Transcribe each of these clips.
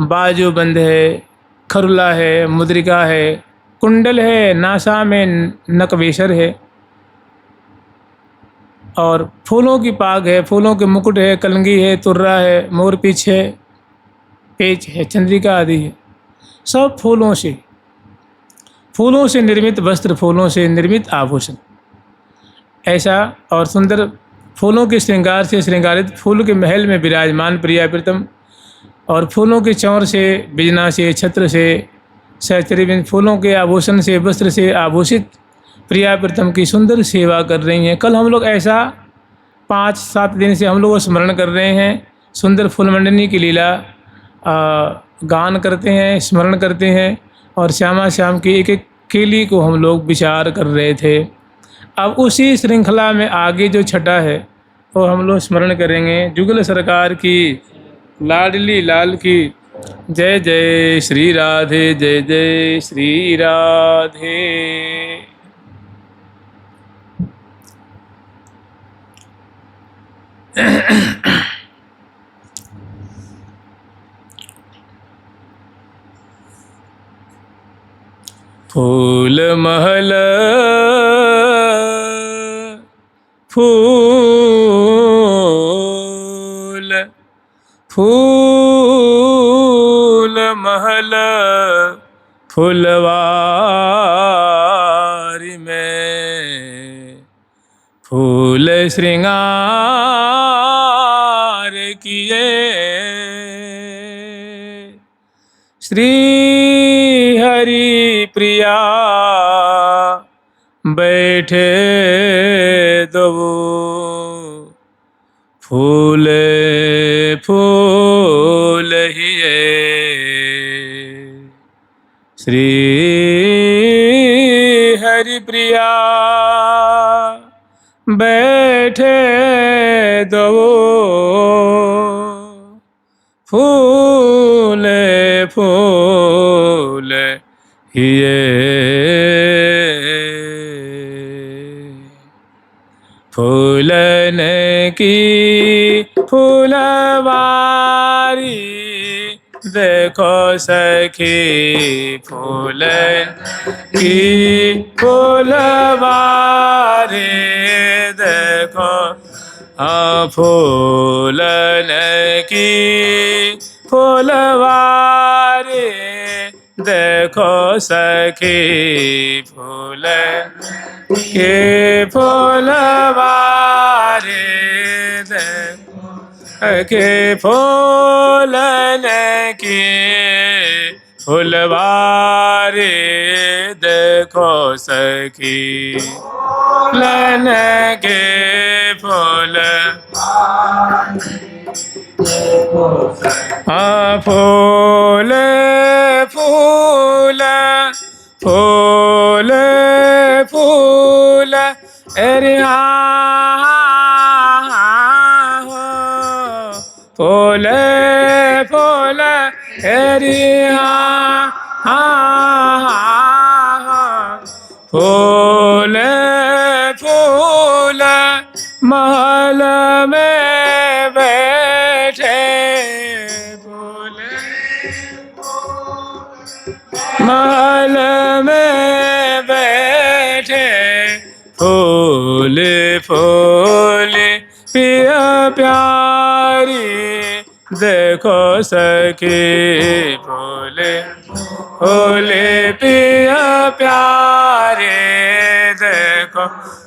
बाजूबंद है, खरुला है, मुद्रिका है, कुंडल है, नासा में नकवेशर है और फूलों की पाग है, फूलों के मुकुट है, कलंगी है, तुर्रा है, मोर पीछ है, पेच है, चंद्रिका आदि है। सब फूलों से निर्मित वस्त्र, फूलों से निर्मित आभूषण, ऐसा और सुंदर फूलों के श्रृंगार से श्रृंगारित फूल के महल में विराजमान प्रिया प्रीतम और फूलों के चौर से, बिजना से, छत्र से, सहचरी फूलों के आभूषण से, वस्त्र से आभूषित प्रिया प्रीतम की सुंदर सेवा कर रही हैं। कल हम लोग ऐसा 5-7 दिन से हम लोग स्मरण कर रहे हैं, सुंदर फूलमंडनी की लीला गान करते हैं, स्मरण करते हैं और श्यामा श्याम की एक एक केली को हम लोग विचार कर रहे थे। अब उसी श्रृंखला में आगे जो छठा है वो हम लोग स्मरण करेंगे। जुगल सरकार की, लाडली लाल की जय जय श्री राधे, जय जय श्री राधे। फूल महल फूल, फूल महल फुलवारी में, फूल श्रृंगार किए श्री हरि प्रिया बैठे दो फूल फूल हिए श्री हरि प्रिया बैठे दो फूल फूल हिए फूलन की फूलवारी देखो सखी, फूलन की फूलवारी देखो, हाँ फूलन की फूलवारी देखो सखी, फूलन के फूलवारी देखो के फूलन की फूलवारी देखो सखी, फूलन के फूल, हाँ फूल फूल फूल फूल अरे फूल फूल अरे फूल फूल महल में बैठे, फूल महल में बैठे फूल फूल पिया प्यारी देखो सखी, फूल फूल पिया प्यारे देखो,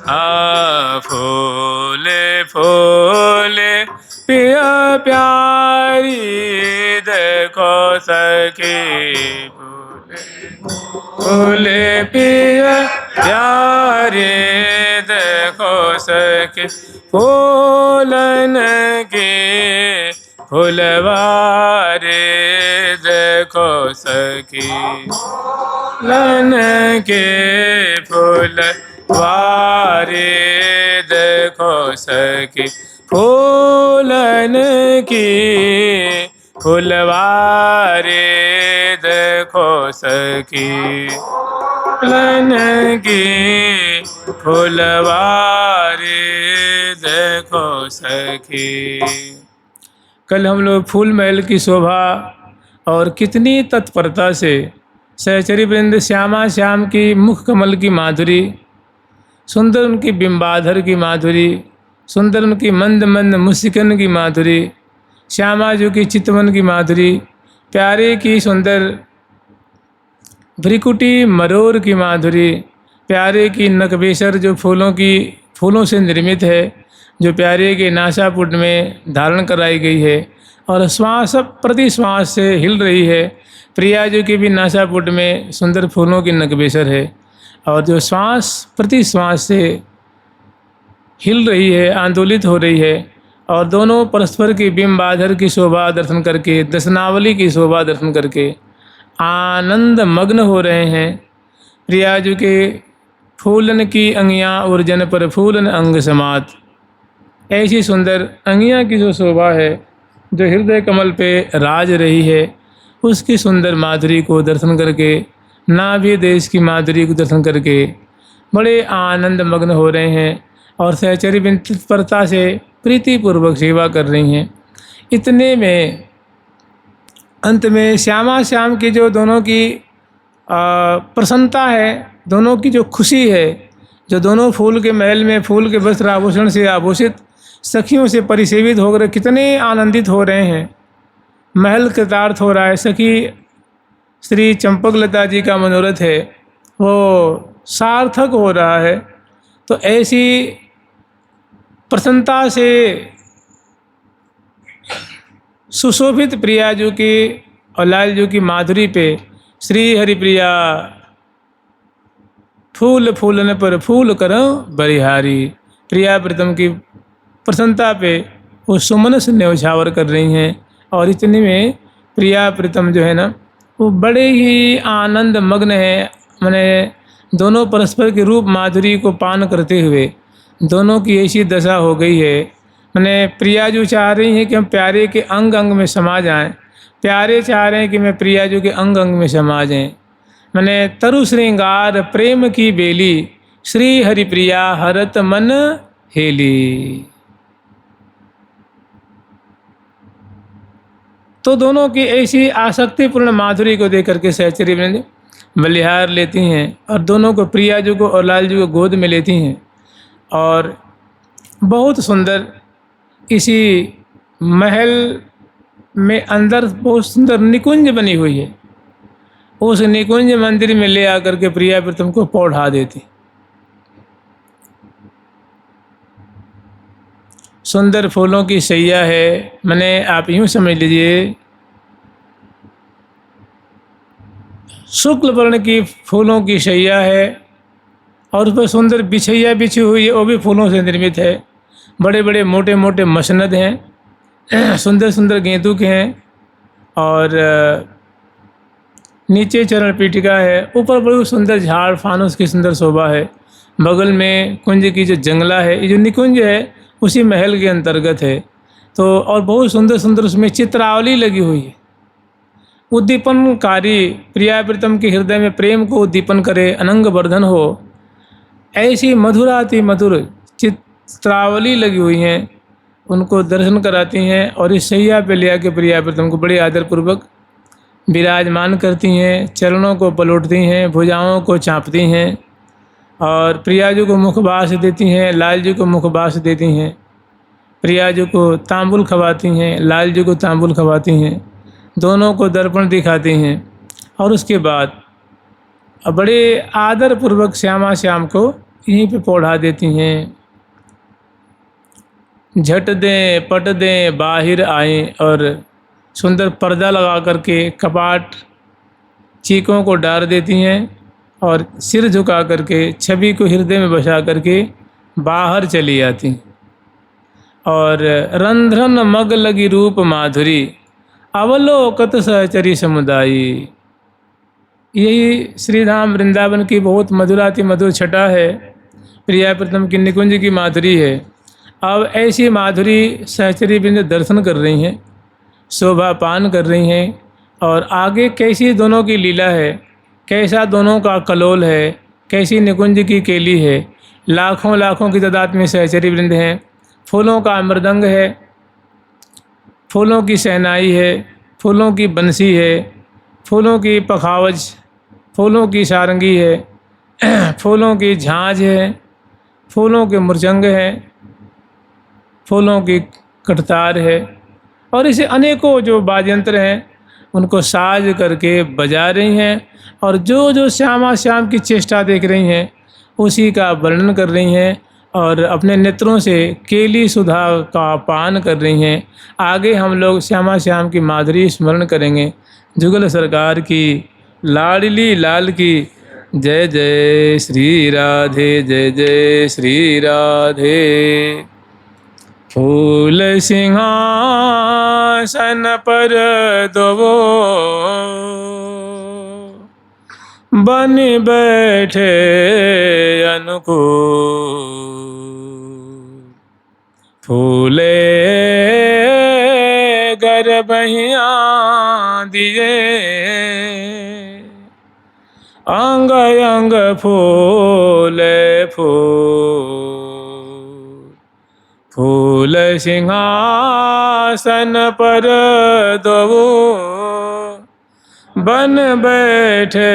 हाँ फूल फूल पिया प्यारी देखो सखी, फूल पिया प्यारे देखो सखी, फूलन के फूलवारे देखो सखी, फूलन के फूलवारे देखो सखी, फूलन की फूलवारे देखो सखी, फूलन की फूलवारे देखो सखी। कल हम लोग फूल महल की शोभा और कितनी तत्परता से सहचरी वृंद श्यामा श्याम की मुख कमल की माधुरी, सुंदर उनकी बिंबाधर की माधुरी, सुंदर उनकी मंद मंद मुस्कान की माधुरी, श्यामा जी की चितवन की माधुरी, प्यारे की सुंदर भ्रिकुटी मरोर की माधुरी, प्यारे की नकबेसर जो फूलों से निर्मित है, जो प्यारे के नासापुट में धारण कराई गई है और श्वास प्रति श्वास से हिल रही है। प्रिया जी की भी नासापुट में सुंदर फूलों की नकबेसर है और जो श्वास प्रति श्वास से हिल रही है, आंदोलित हो रही है और दोनों परस्पर की बिंबाधर की शोभा दर्शन करके, दर्शनावली की शोभा दर्शन करके आनंद मग्न हो रहे हैं। प्रिया जी के फूलन की अंगियाँ उर्जन पर फूलन अंग समात, ऐसी सुंदर अंगियाँ की जो शोभा है, जो हृदय कमल पे राज रही है, उसकी सुंदर माधुरी को दर्शन करके, नाभि देश की माधुरी को दर्शन करके बड़े आनंद मग्न हो रहे हैं और सहचरी बिन तत्परता से प्रीतिपूर्वक सेवा कर रही हैं। इतने में अंत में श्यामा श्याम की जो दोनों की प्रसन्नता है, दोनों की जो खुशी है, जो दोनों फूल के महल में फूल के वस्त्र आभूषण से आभूषित सखियों से परिसेवित होकर कितने आनंदित हो रहे हैं। महल कृतार्थ हो रहा है। सखी श्री चंपकलता जी का मनोरथ है वो सार्थक हो रहा है। तो ऐसी प्रसन्नता से सुशोभित प्रिया जी की और लाल जी की माधुरी पे श्री हरिप्रिया फूल फूलन पर फूल करो बरिहारी, प्रिया प्रीतम की प्रसन्नता पे वो सुमनस न्यौछावर कर रही हैं। और इतने में प्रिया प्रीतम जो है ना, वो बड़े ही आनंद मग्न है। मैंने दोनों परस्पर के रूप माधुरी को पान करते हुए दोनों की ऐसी दशा हो गई है। मैंने प्रिया जो चाह रही हैं कि हम प्यारे के अंग अंग में समा जाएं, प्यारे चाह रहे हैं कि मैं प्रिया जो के अंग अंग में समा जाएं। मैंने तरु श्रृंगार प्रेम की बेली, श्री हरिप्रिया हरत मन हेली। तो दोनों की ऐसी आसक्तिपूर्ण माधुरी को देख करके सहचरी वृंद बलिहार लेती हैं और दोनों को, प्रिया जी को और लाल जी को गोद में लेती हैं और बहुत सुंदर इसी महल में अंदर बहुत सुंदर निकुंज बनी हुई है। उस निकुंज मंदिर में ले आकर के प्रिया प्रीतम को पौढ़ा देती। सुंदर फूलों की सैया है। मैंने आप यूँ समझ लीजिए, शुक्ल वर्ण की फूलों की सैया है और उस पर सुंदर बिछैया बिछी हुई है, वो भी फूलों से निर्मित है। बड़े बड़े मोटे मोटे मसनद हैं, सुंदर सुंदर गेंदू के हैं और नीचे चरण पीठिका है, ऊपर बड़ी सुंदर झाड़ फानुस की सुंदर शोभा है। बगल में कुंज की जो जंगला है, ये जो निकुंज है उसी महल के अंतर्गत है। तो और बहुत सुंदर सुंदर उसमें चित्रावली लगी हुई है, उद्दीपनकारी, प्रिया प्रीतम के हृदय में प्रेम को उद्दीपन करे, अनंग वर्धन हो, ऐसी मधुराति मधुर चित्रावली लगी हुई हैं। उनको दर्शन कराती हैं और इस सैया पे ले आके प्रिया प्रीतम को बड़े आदरपूर्वक विराजमान करती हैं, चरणों को पलटती हैं, भुजाओं को चाँपती हैं और प्रिया जी को मुखबास देती हैं, लाल जी को मुखबास देती हैं। प्रिया जी को तांबुल खवाती हैं, लाल जी को तांबुल खवाती हैं, दोनों को दर्पण दिखाती हैं और उसके बाद बड़े आदरपूर्वक श्यामा श्याम को यहीं पे पौढ़ा देती हैं। झट दें पट दें बाहर आएँ और सुंदर पर्दा लगा करके कपाट चीकों को डार देती हैं और सिर झुका करके छवि को हृदय में बसा करके बाहर चली आती। और रंध्रन मग लगी रूप माधुरी, अवलोकत सहचरी समुदायी। यही श्रीधाम वृंदावन की बहुत मधुराति मधुर छटा है, प्रिया प्रीतम की निकुंज की माधुरी है। अब ऐसी माधुरी सहचरी वृंद दर्शन कर रही हैं, शोभा पान कर रही हैं और आगे कैसी दोनों की लीला है, कैसा दोनों का कलोल है, कैसी निकुंज की केली है। लाखों लाखों की तादाद में सहचरी वृंद हैं, फूलों का मृदंग है, फूलों की शहनाई है, फूलों की बंसी है, फूलों की पखावज, फूलों की सारंगी है, फूलों की झांझ है, फूलों के मुरचंग है, फूलों की कटतार है, और इसे अनेकों जो वाद्ययंत्र हैं उनको साज करके बजा रही हैं, और जो जो श्यामा श्याम की चेष्टा देख रही हैं उसी का वर्णन कर रही हैं, और अपने नेत्रों से केली सुधा का पान कर रही हैं। आगे हम लोग श्यामा श्याम की माधुरी स्मरण करेंगे। जुगल सरकार की लाडली लाल की जय जय श्री राधे, जय जय श्री राधे। फूल सिंहासन पर दो बन बैठे अनुकूल, फूले गर्भहिया दिए अंग अंग फूले फूल। फूल सिंहासन पर दो बन बैठे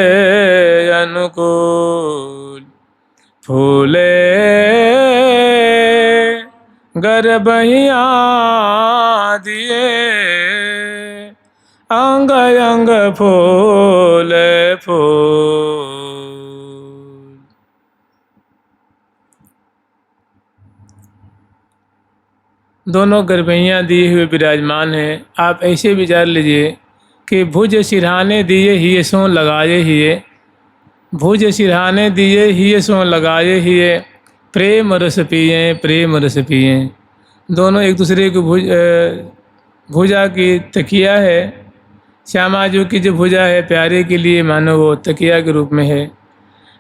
अनुकूल, फूले गर्भहिया दिए अंग अंग फूल फूल। दोनों गर्भैयाँ दिए हुए विराजमान हैं। आप ऐसे विचार लीजिए कि भुज सिरहाने दिए हिये सों लगाए हिये, भुज सिरहाने दिए हिये सों लगाए हिये, प्रेम रस पिए प्रेम रस पिए। दोनों एक दूसरे को भुजा की तकिया है। श्यामा जी की जो भुजा है प्यारे के लिए मानो वो तकिया के रूप में है,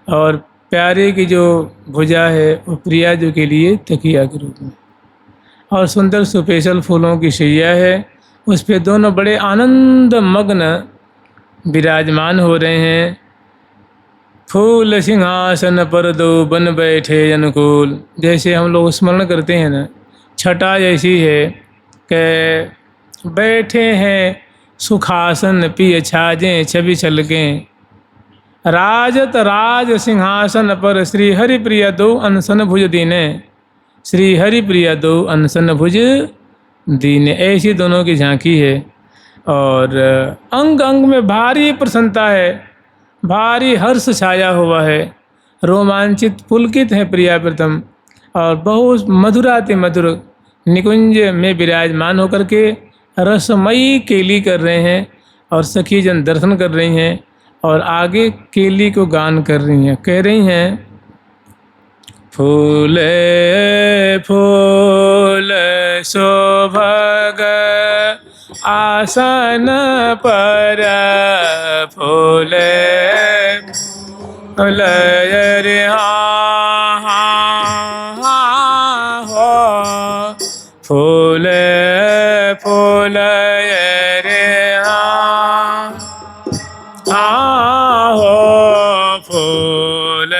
और प्यारे की जो भुजा है वो प्रिया जी के लिए तकिया के रूप में। और सुंदर सुपेशल फूलों की शैया है, उस पे दोनों बड़े आनंद मग्न विराजमान हो रहे हैं। फूल सिंहासन पर दो बन बैठे अनुकूल। जैसे हम लोग स्मरण करते हैं ना, छटा ऐसी है कि बैठे हैं सुखासन पिय छाजें छवि छलकें, राजत राज सिंहासन पर श्री हरि प्रिय दो अनसन भुज दीने, श्री हरि प्रिय दो अनसन भुज दीने। ऐसी दोनों की झांकी है, और अंग अंग में भारी प्रसन्नता है, भारी हर्ष छाया हुआ है, रोमांचित पुलकित है प्रिया प्रथम, और बहुत मधुराति मधुर निकुंज में विराजमान होकर के रसमयी केली कर रहे हैं, और सखी जन दर्शन कर रही हैं, और आगे केली को गान कर रही हैं। कह रही हैं, फूले फूल शोभग आसन पर, फूले फूल रे हो, फूले फूल रे हो, फूल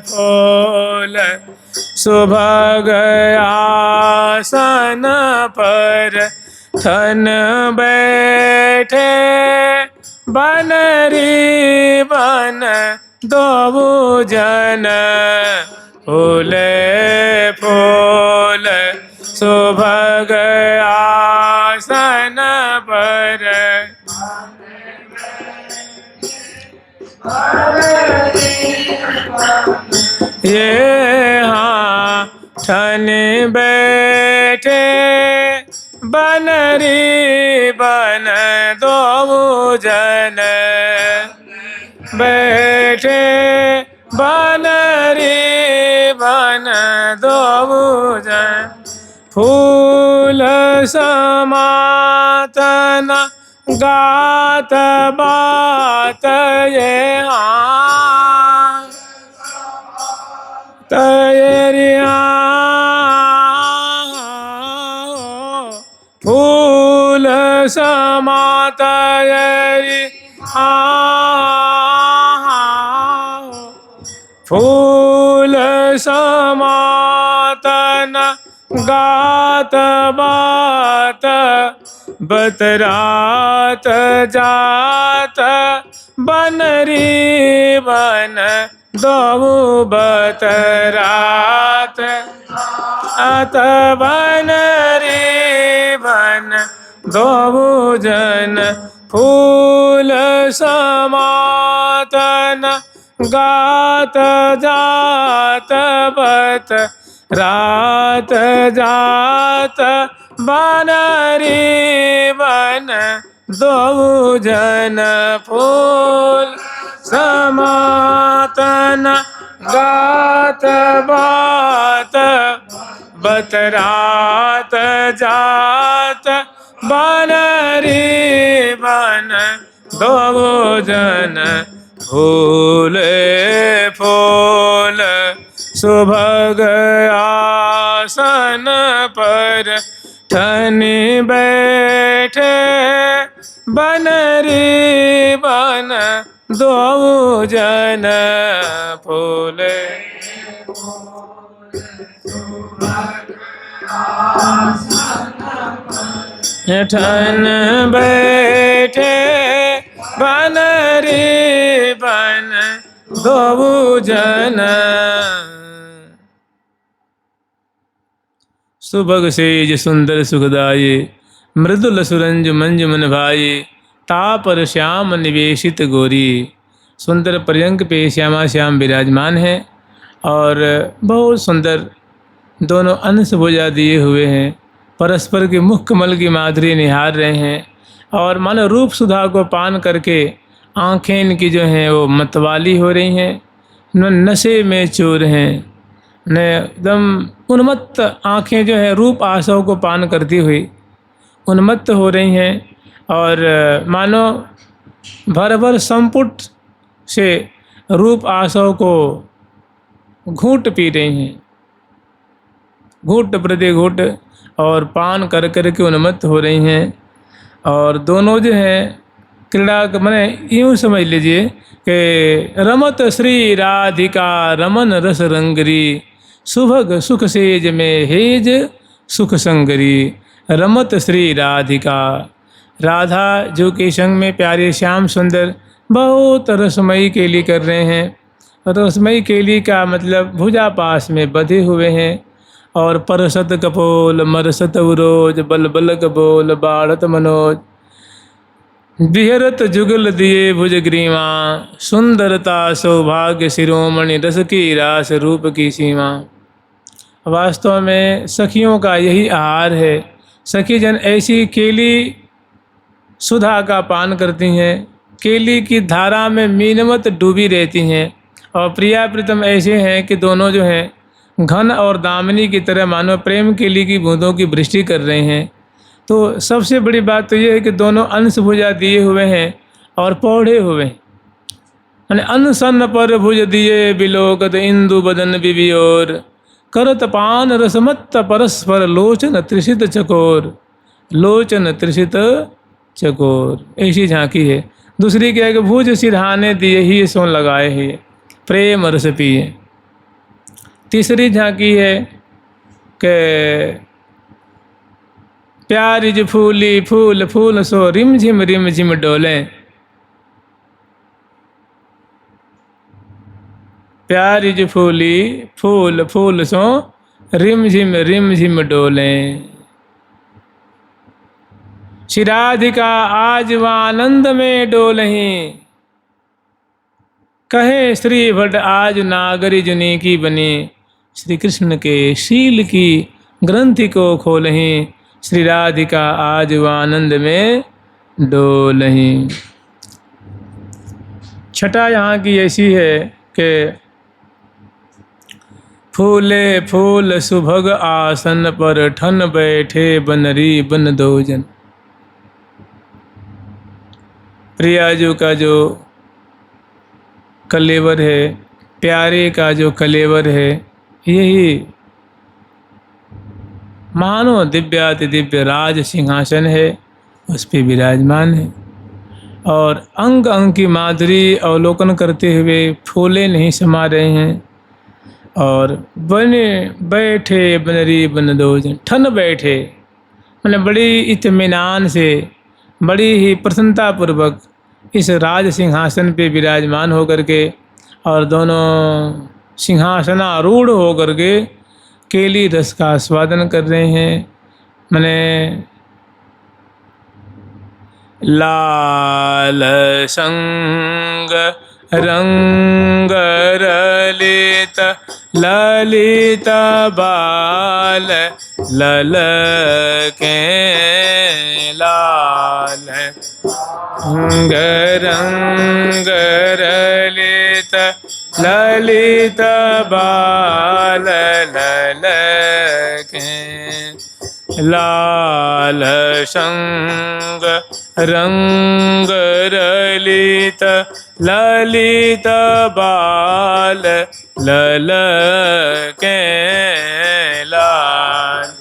फूल सुभग आसन पर थन बैठे बनरी बन दो जन, फूले फूल सुभग आसन पर ये हाँ ठन बैठे बनरी बन दो जन, बैठे बनरी बन दो जन, फूल समातन गात बात ये हाँ तैरिया, फूल समात फूल समातन गात बात बतरात जात बनरी बन दो बतरात अत बनरी बन दो जन फूल समातन गात जात बत रात जात बनरी बन दो जन फूल समातन गात बात बतरात जात बनरी बन दो जन फूल फूल सुभग आसन पर ठनी बैठे बनरी बन दो जन फूल ठन बैठे बनरी बन दो जन सुभग सेज सुंदर सुखदाये मृदुल सुरंज मंज मन भाई तापर श्याम निवेशित गोरी। सुंदर पर्यंक पे श्यामा श्याम विराजमान है और बहुत सुंदर दोनों अंश भुजा दिए हुए हैं, परस्पर के मुख कमल की माधुरी निहार रहे हैं और मानो रूप सुधा को पान करके आँखें इनकी जो हैं वो मतवाली हो रही हैं, नशे में चूर हैं, न एकदम उन्मत्त आँखें जो है रूप आशाओं को पान करती हुई उन्मत्त हो रही हैं और मानो भर भर संपुट से रूप आशाओं को घूंट पी रही हैं, घूंट प्रति घूंट और पान कर कर के उन्मत्त हो रही हैं। और दोनों जो हैं क्रीड़ा मैंने यूँ समझ लीजिए कि रमत श्री राधिका रमन रस रंगरी सुभग सुख सेज में हेज सुख संगरी। रमत श्री राधिका, राधा जो के संग में प्यारे श्याम सुंदर बहुत रसमयी केली कर रहे हैं। रसमयी केली का मतलब भुजा पास में बंधे हुए हैं और परसत कपोल मरसत उरोज बल बल कपोल बाढ़त मनोज बिहरत जुगल दिए भुजग्रीवा सुंदरता सौभाग्य शिरोमणि रस की रास रूप की सीमा। वास्तव में सखियों का यही आहार है। सखी जन ऐसी केली सुधा का पान करती हैं, केली की धारा में मीनवत डूबी रहती हैं और प्रिया प्रीतम ऐसे हैं कि दोनों जो हैं घन और दामिनी की तरह मानो प्रेम केली की बूंदों की वृष्टि कर रहे हैं। तो सबसे बड़ी बात तो ये है कि दोनों अंश भुजा दिए हुए हैं और पौढ़े हुए हैं, यानी अनसन पर भुज दिए बिलोकत इंदु बदन बिबियोर करत पान रसमत्त परस्पर लोचन त्रिषित चकोर लोचन त्रिषित चकोर। ऐसी झांकी है। दूसरी क्या है कि भुज सिरहाने दिए ही सो लगाए ही प्रेम रस पिए। तीसरी झांकी है कि प्यारी जो फूली फूल फूल सो रिम झिम डोलें। प्यारी जो फूली फूल फूल सो रिम झिम डोलें। श्री राधिका आज आनंद में डोलहीं कहे श्री भट्ट आज नागरी जुनी की बनी। श्री कृष्ण के शील की ग्रंथि को खोलहीं श्री राधिका आज आनंद में डोलहीं। छठा यहाँ की ऐसी है कि फूले फूल सुभग आसन पर ठन बैठे बनरी बन दो जन। प्रियाजू का जो कलेवर है, प्यारे का जो कलेवर है, यही मानो दिव्याति दिव्य राज सिंहासन है, उस पे विराजमान है और अंग अंग की माधुरी अवलोकन करते हुए फूले नहीं समा रहे हैं और बने बैठे बनरी बन दो जन। ठन बैठे मैंने बड़ी इत्मीनान से, बड़ी ही प्रसन्नतापूर्वक इस राज सिंहासन पे विराजमान होकर के और दोनों सिंहासनारूढ़ होकर के केली रस का आस्वादन कर रहे हैं। मैंने लाल संग रंग ललित ललित बाल लल के लाल रंग रंग ललित ललित बाल लल के लाल संग रंग ललित ललित बाल लल के लाल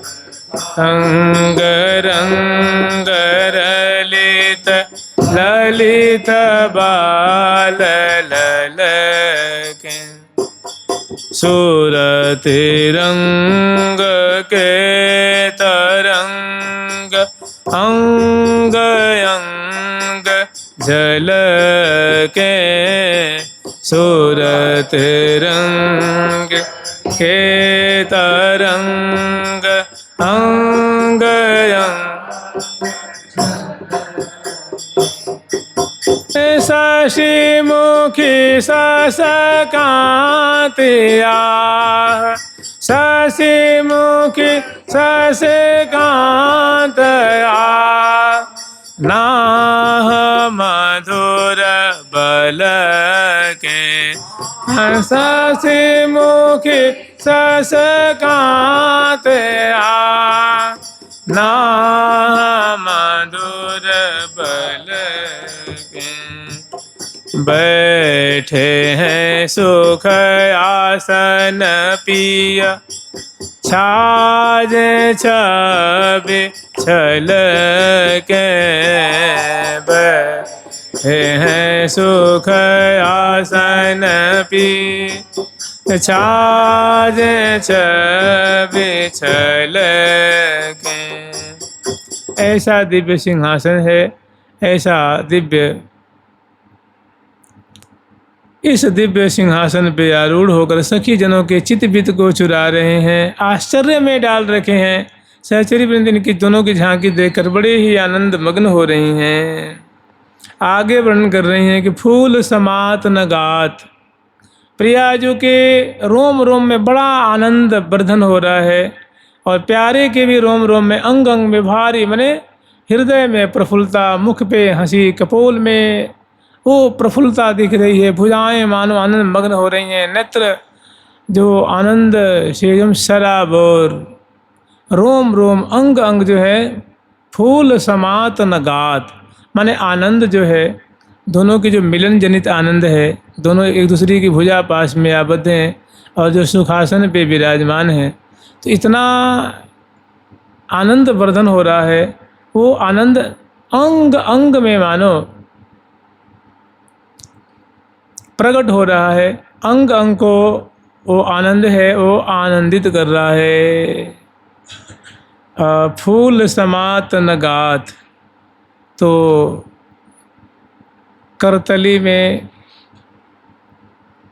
संग रंग ललित ललित बाल लल के सूरत रंग के तरंग अंग अंग जल के सूरत रंग के तरंग अंग अंग शशि मुखी शशकांतिया शशि मुखी शशकांतया नाह मधुर बल के शशि मुखी शशकांतया नाह मधुर बल के बैठे हैं सुख आसन पिया छाज छबे छल के बैठे हैं सुख आसन पी छाज छबे छल के। ऐसा दिव्य सिंहासन है, ऐसा दिव्य, इस दिव्य सिंहासन पे आरूढ़ होकर सखी जनों के चित्त को चुरा रहे हैं, आश्चर्य में डाल रखे हैं। सहचरी वृंद इनकी दोनों की झांकी देखकर बड़े ही आनंद मग्न हो रही हैं। आगे वर्णन कर रही हैं कि फूल समात न गात, प्रियाजू के रोम रोम में बड़ा आनंद वर्धन हो रहा है और प्यारे के भी रोम रोम में अंग अंग में भारी, माने हृदय में प्रफुल्लता, मुख पे हंसी, कपोल में वो प्रफुल्लता दिख रही है, भुजाएं मानो आनंद मग्न हो रही हैं, नेत्र जो आनंद से एकदम सराबोर, रोम रोम अंग अंग जो है फूल समात न गात, माने आनंद जो है दोनों की जो मिलन जनित आनंद है, दोनों एक दूसरे की भुजा पास में आबद्ध हैं और जो सुखासन पे विराजमान हैं, तो इतना आनंद वर्धन हो रहा है। वो आनंद अंग अंग में मानो प्रकट हो रहा है, अंग अंग को वो आनंद है, वो आनंदित कर रहा है। फूल समात न गात, तो करतली में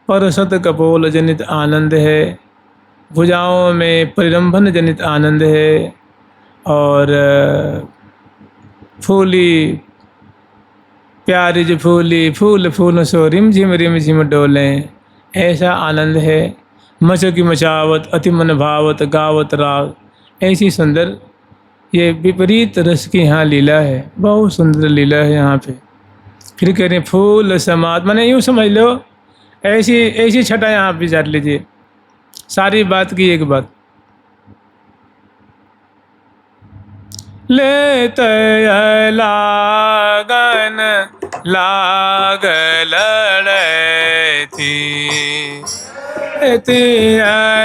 परसत कपोल जनित आनंद है, भुजाओं में परिरंभन जनित आनंद है और फूली प्यारी जो फूली फूल फूल सो रिम झिम डोलें, ऐसा आनंद है। मचो की मचावत अति मन भावत गावत राग, ऐसी सुंदर ये विपरीत रस की यहाँ लीला है, बहुत सुंदर लीला है यहाँ पे। फिर कह रहे फूल समात, माने यूँ समझ लो ऐसी ऐसी छटा यहाँ पे विचार लीजिए, सारी बात की एक बात। लेत लागन लाग लड़े थी,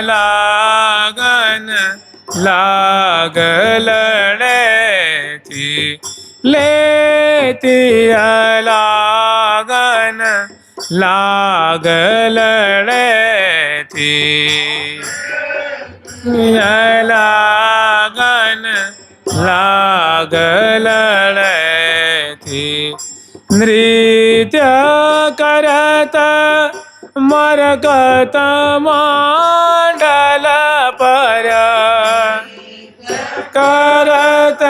लागन लाग लड़े थी, लेती लागन लाग लड़े थी, लागन लागल लड़ती नृत्य करत मरकत मंडल पर करत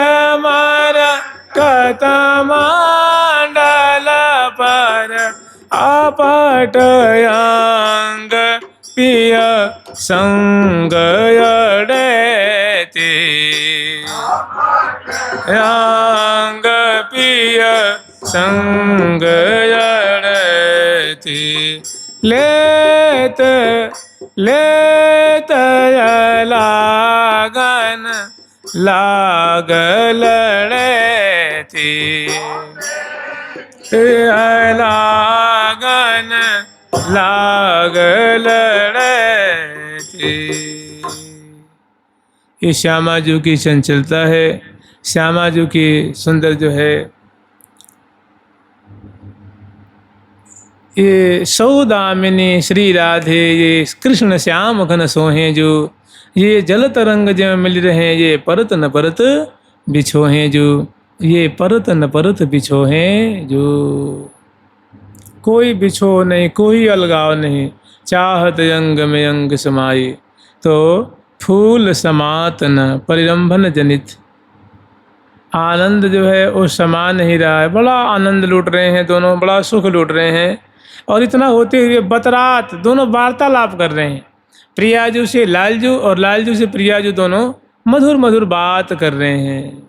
मरकत मंडल पर अपट अंग पिय संग अड़ती अंग पिय संग अड़ती लेत लेत लागन लागल लड़ती लागन लागल लड़ती। ये श्यामा जी की चंचलता है, श्यामा जी की सुंदर जो है ये सौदामिनी श्री राधे, ये कृष्ण श्याम घन सोहें जो, ये जल तरंग जो मिल रहे, ये परत न परत बिछो हैं जो, ये परत न परत बिछो हैं जो। कोई बिछो नहीं, कोई अलगाव नहीं, चाहत अंग में अंग समाई, तो फूल समात न परिरंभन जनित। आनंद जो है वो समा नहीं रहा है, बड़ा आनंद लूट रहे हैं दोनों, बड़ा सुख लूट रहे हैं। और इतना होते हुए बतरात दोनों वार्तालाप कर रहे हैं, प्रियाजू से लालजू और लालजू से प्रियाजू, दोनों मधुर मधुर बात कर रहे हैं।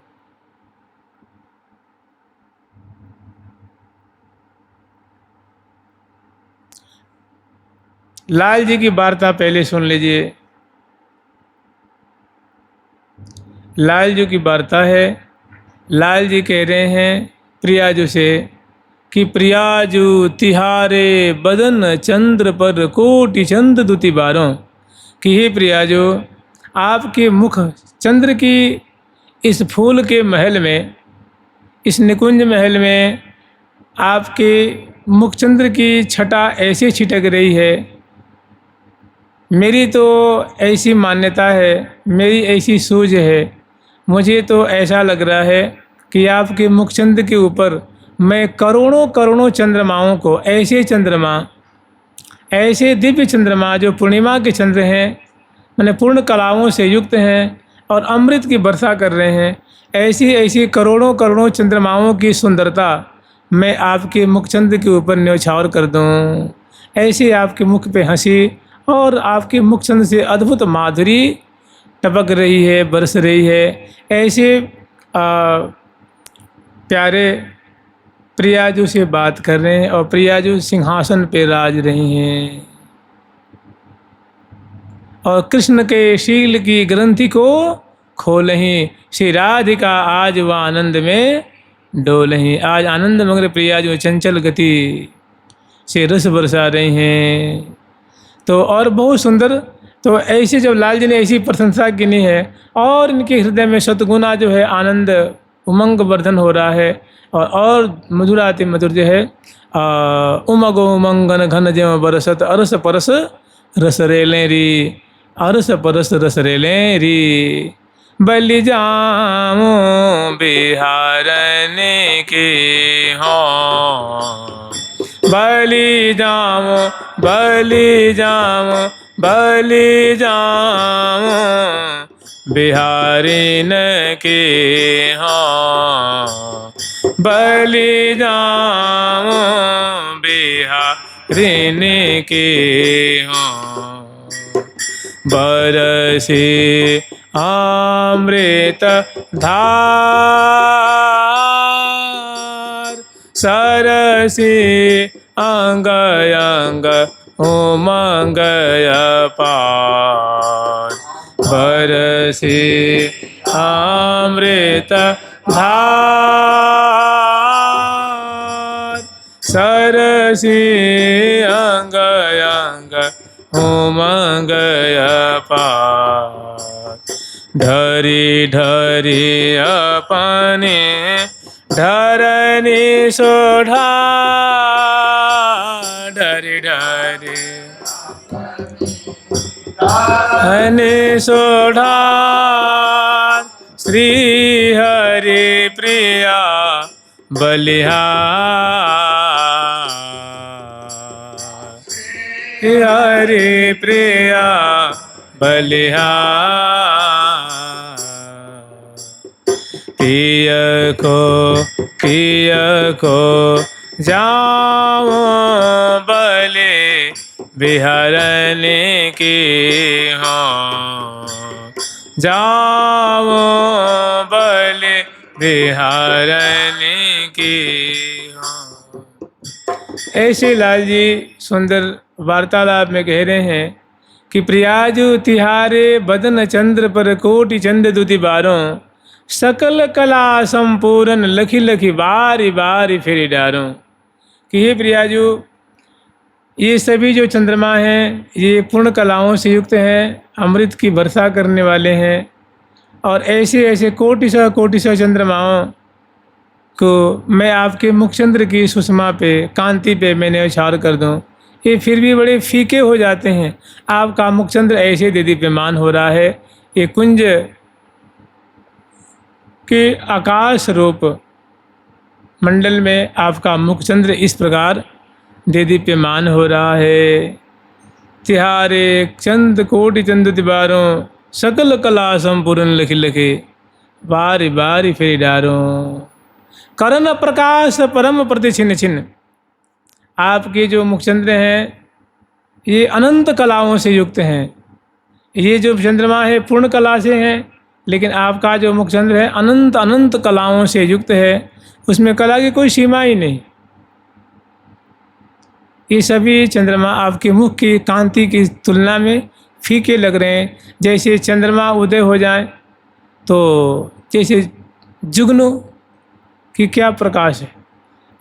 लाल जी की वार्ता पहले सुन लीजिए। लाल जी की वार्ता है, लाल जी कह रहे हैं प्रियाजू से कि प्रियाजू तिहारे बदन चंद्र पर कोटि चंद्र दुति बारों, कि हे प्रियाजू आपके मुख चंद्र की इस फूल के महल में, इस निकुंज महल में आपके मुख चंद्र की छटा ऐसे छिटक रही है। मेरी तो ऐसी मान्यता है, मेरी ऐसी सूझ है, मुझे तो ऐसा लग रहा है कि आपके मुखचंद्र के ऊपर मैं करोड़ों करोड़ों चंद्रमाओं को, ऐसे चंद्रमा, ऐसे दिव्य चंद्रमा जो पूर्णिमा के चंद्र हैं, मैंने पूर्ण कलाओं से युक्त हैं और अमृत की वर्षा कर रहे हैं, ऐसी ऐसी करोड़ों करोड़ों चंद्रमाओं की सुंदरता मैं आपके मुखचंद्र के ऊपर न्यौछावर कर दूं। ऐसे आपके मुख पे हंसी और आपके मुखचंद्र से अद्भुत माधुरी टपक रही है, बरस रही है। ऐसे प्यारे प्रियाजू से बात कर रहे हैं और प्रियाजू सिंहासन पे राज रही हैं और कृष्ण के शील की ग्रंथि को खोलहीं, श्री राधिका आज वह आनंद में डोलहीं। आज आनंद मग्न प्रियाजू चंचल गति से रस बरसा रही हैं। तो और बहुत सुंदर, तो ऐसे जब लाल जी ने ऐसी प्रशंसा गिनी है और इनके हृदय में सतगुना जो है आनंद उमंग वर्धन हो रहा है और मधुराति मधुर जो है उमगो उमंगन घन ज्यों बरसत अरस परस रस रेलें री, अरस परस रस रेलें री। बलि जाऊं बिहारने के हों, बलि जाऊं बलि जाऊं बलि जाऊं बिहारिन के हों, बलि जाऊं बिहारिन के हों। बरसे अमृत धार, सरसी अंग अंग उमंग अपार। बरसे अमृत धार, सरसी अंग अंग उमंग अपार। ढरी ढरी अपने ढरनी सोढ़ा, ढरी ढरी हनि सोढ़ा, श्री हरि प्रिया बलिहार हरि प्रिया बलिहार पिय को जाओ बलि बिहरने की हो जाओ बलि बिहरने की हो। ऐसे लाल जी सुंदर वार्तालाप में कह रहे हैं कि प्रियाजू तिहारे बदन चंद्र पर कोटि चंद दुति बारों सकल कला संपूर्ण लखी लखी बारी बारी फेरी डारों। कि ये प्रियाजू ये सभी जो चंद्रमा हैं ये पूर्ण कलाओं से युक्त हैं, अमृत की वर्षा करने वाले हैं और ऐसे ऐसे कोटि सौ चंद्रमाओं को मैं आपके मुखचंद्र की सुषमा पे कांति पे मैंने उछाल कर दूं, ये फिर भी बड़े फीके हो जाते हैं। आपका मुखचंद्र ऐसे दीप्यमान हो रहा है, ये कुंज के आकाश रूप मंडल में आपका मुखचंद्र इस प्रकार दीप्यमान हो रहा है। तिहारे चंद कोटि चंद तिबारों सकल कला संपूर्ण लिखी लिखे बारी बारी फेरी डारों। करण प्रकाश परम प्रति छिन्न छिन्न। आपके जो मुखचंद्र हैं ये अनंत कलाओं से युक्त हैं। ये जो चंद्रमा है पूर्ण कला से हैं, लेकिन आपका जो मुखचंद्र है अनंत अनंत कलाओं से युक्त है, उसमें कला की कोई सीमा ही नहीं। ये सभी चंद्रमा आपके मुख की कांति की तुलना में फीके लग रहे हैं। जैसे चंद्रमा उदय हो जाए तो जैसे जुगनू की क्या प्रकाश है,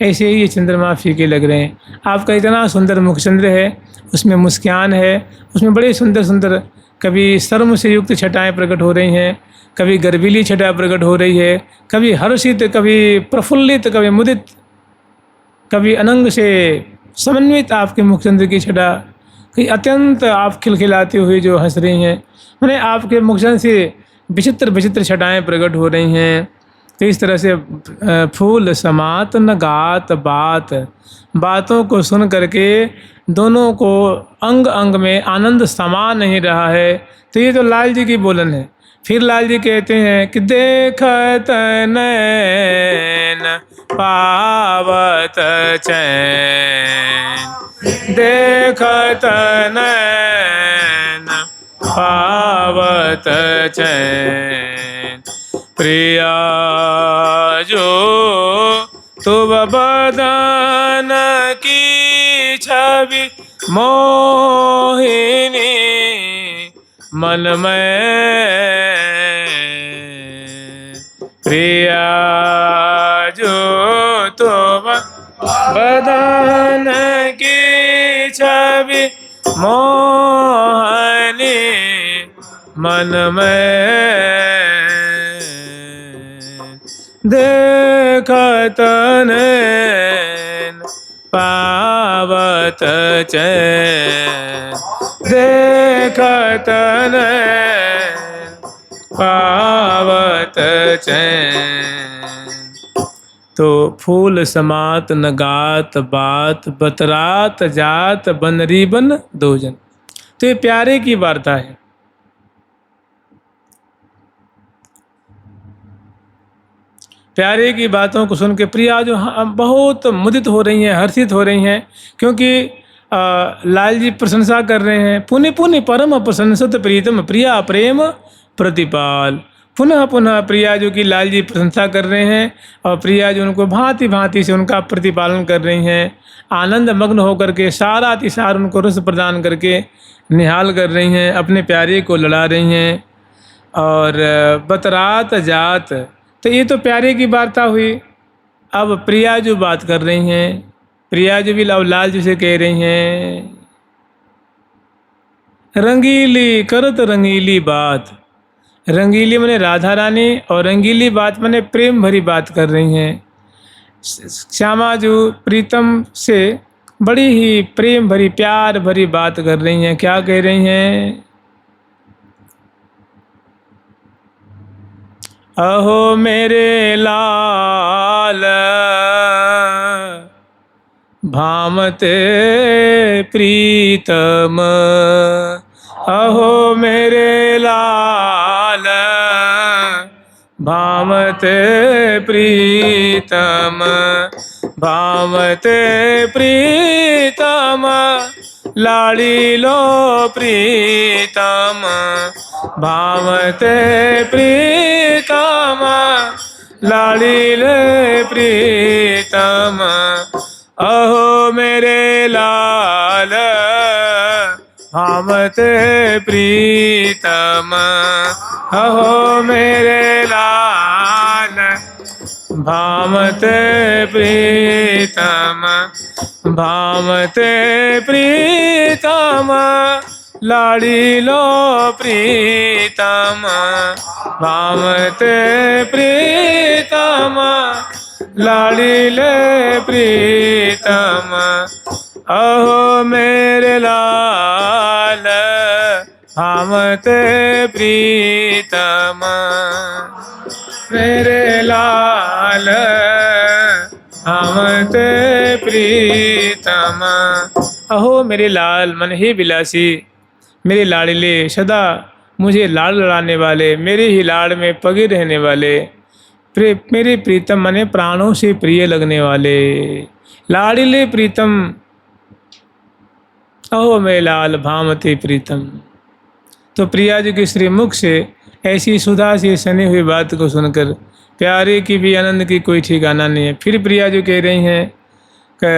ऐसे ही ये चंद्रमा फीके लग रहे हैं। आपका इतना सुंदर मुखचंद्र है, उसमें मुस्कान है, उसमें बड़े सुंदर सुंदर कभी शर्म से युक्त छटाएं प्रकट हो रही हैं, कभी गर्वीली छटा प्रकट हो रही है, कभी हर्षित, कभी प्रफुल्लित, कभी मुदित, कभी अनंग से समन्वित आपके मुखचंद्र की छटा, कहीं अत्यंत आप खिलखिलाते हुए जो हंस रही हैं। मैंने आपके मुखचंद्र से विचित्र विचित्र छटाएं प्रकट हो रही हैं। तो इस तरह से फूल समात न गात बात, बातों को सुन करके दोनों को अंग अंग में आनंद समा नहीं रहा है। तो ये तो लाल जी की बोलन है। फिर लाल जी कहते हैं कि देखत नैन पावत चैन, देखत नैन पावत चैन, प्रिया जो तुम बदन की छवि मोहिनी मन में, प्रिया जो तुम बदन की छवि मोहनी मन में, देखत नैन पावत चैन, देखत नैन पावत चैन। तो फूल समात न गात बात, बतरात जात बनरी बन दो जन। तो ये प्यारे की वार्ता है। प्यारे की बातों को सुन के प्रिया जो बहुत मुदित हो रही हैं, हर्षित हो रही हैं, क्योंकि लाल जी प्रशंसा कर रहे हैं। पुनि पुनि परम प्रशंसत प्रीतम प्रिया प्रेम प्रतिपाल। पुनः पुनः प्रिया जो कि लाल जी प्रशंसा कर रहे हैं और प्रिया जो उनको भांति भांति से उनका प्रतिपालन कर रही हैं, आनंद मग्न होकर के सारा तिसार उनको रस प्रदान करके निहाल कर रही हैं, अपने प्यारे को लड़ा रही हैं। और बतरात जात, तो ये तो प्यारे की वार्ता हुई। अब प्रिया जो बात कर रही हैं, प्रिया जो भी लाल जी से कह रही हैं, रंगीली करत रंगीली बात। रंगीली माने राधा रानी और रंगीली बात माने प्रेम भरी बात कर रही हैं। श्यामा जो प्रीतम से बड़ी ही प्रेम भरी प्यार भरी बात कर रही हैं। क्या कह रही हैं? अहो मेरे लाल भामते प्रीतम, अहो मेरे लाल भामते प्रीतम, भामते प्रीतम, लाड़ीलो प्रीतम, भामते प्रीतम, लाड़ीले प्रीतम, अहो मेरे लाल भामते प्रीतम, अहो मेरे लाल भामते प्रीतम, भामते प्रीतम, लाड़ीलो प्रीतम, भामते प्रीतम, लाड़ीले प्रीतम, अहो मेरे लाल भामते प्रीतम, मेरे लाल भामते प्रीतम, अहो मेरे लाल मन ही बिलासी, मेरे लाड़िले सदा मुझे लाड़ लड़ाने वाले, मेरे ही लाड़ में पगे रहने वाले, मेरे प्रीतम मने प्राणों से प्रिय लगने वाले, लाड़िले प्रीतम, अहो मेरे लाल भामते प्रीतम। तो प्रिया जी के श्री मुख से ऐसी सुधा से सनी हुई बात को सुनकर प्यारे की भी आनंद की कोई ठिकाना नहीं है। फिर प्रिया जी कह रही हैं कि